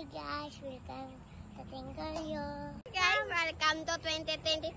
Hi guys, welcome to Tinggalyo. Guys, welcome to 2025.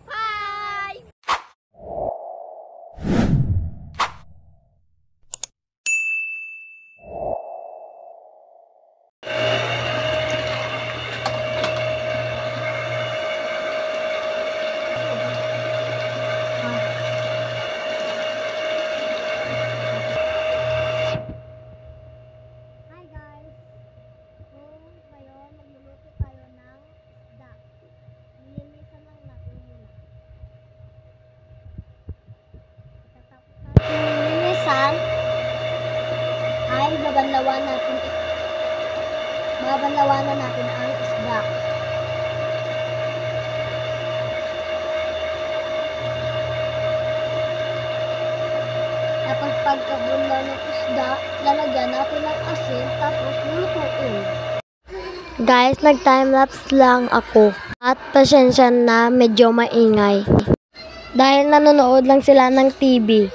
Ay babanlawanan natin ang isda. Tapos pagkabunlaw ng isda, lalagyan natin ng asin, tapos lulutuin. Guys, nag-timelapse lang ako. At pasensya na, medyo maingay. Dahil nanonood lang sila ng TV.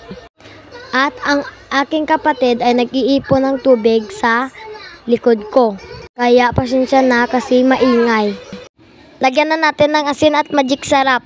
At ang aking kapatid ay nag-iipon ng tubig sa likod ko. Kaya pasensya na kasi maingay. Lagyan na natin ng asin at magic sarap.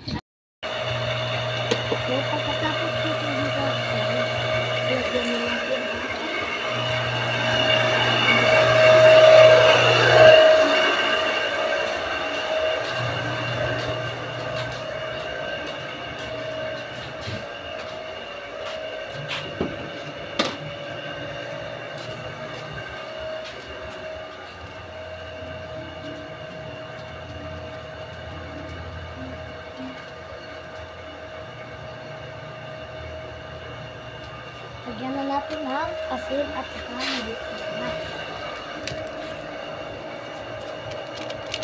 Lagyan na natin ng asin at saka magic sarap.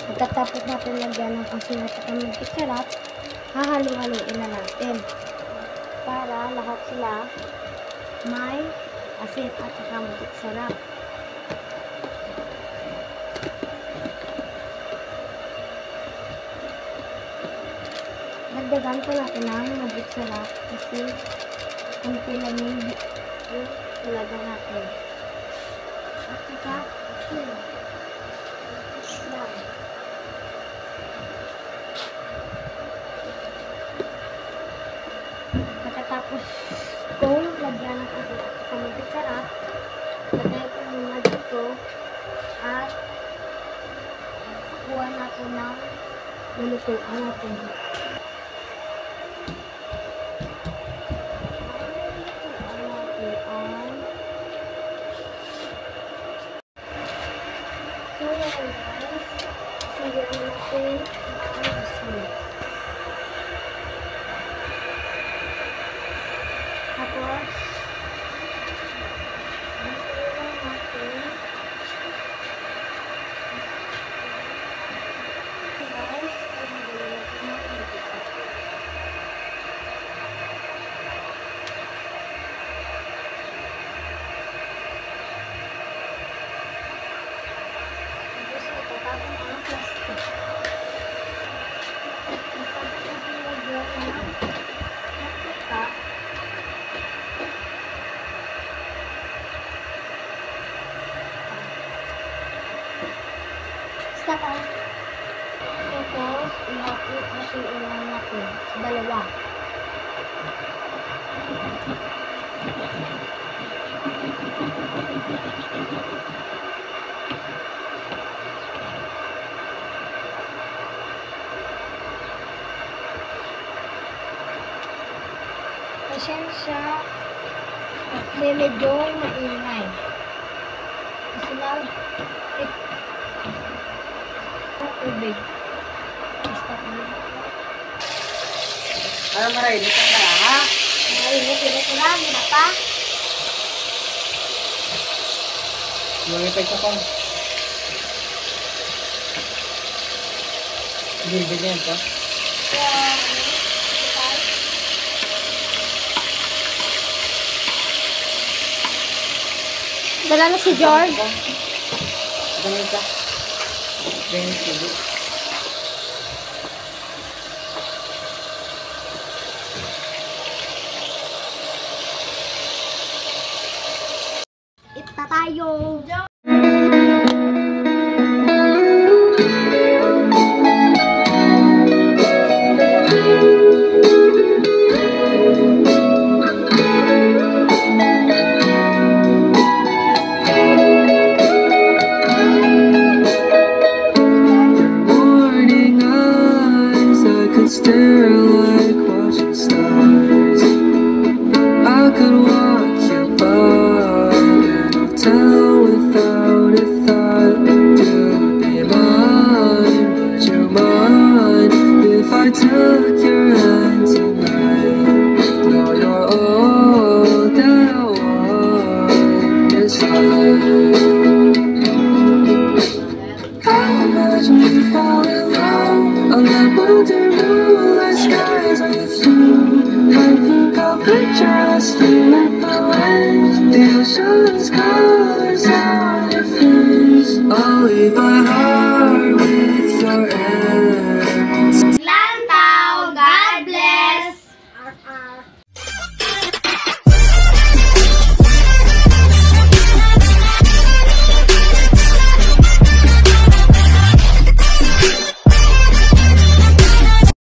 Pagkatapos natin lagyan ng asin at saka magic sarap, hahalo-haloin na natin para lahat sila may asin at saka magic sarap. Dagdagan po natin ng magic sarap kasi kunti lang yung talaga natin. At saka, lang. Pagkatapos kung lagyan ng asin at saka magic sarap, lagay ko muna dito at kuha natin ng lulutuan natin. Tapos, ilapit natin ulang natin sa dalawa. Pasensya kasi medyo maingay. Kasi lang tubig. Basta tubig. Ano maray, dito ka ha? Init ko lang, hindi na pa. Lumipay ka pa. Bilbil na yan pa. Dala na si George. Ganun ka. Ganun ka. Ita tayo. fall in love on the wonder moonlit skies with you. I think I'll picture us here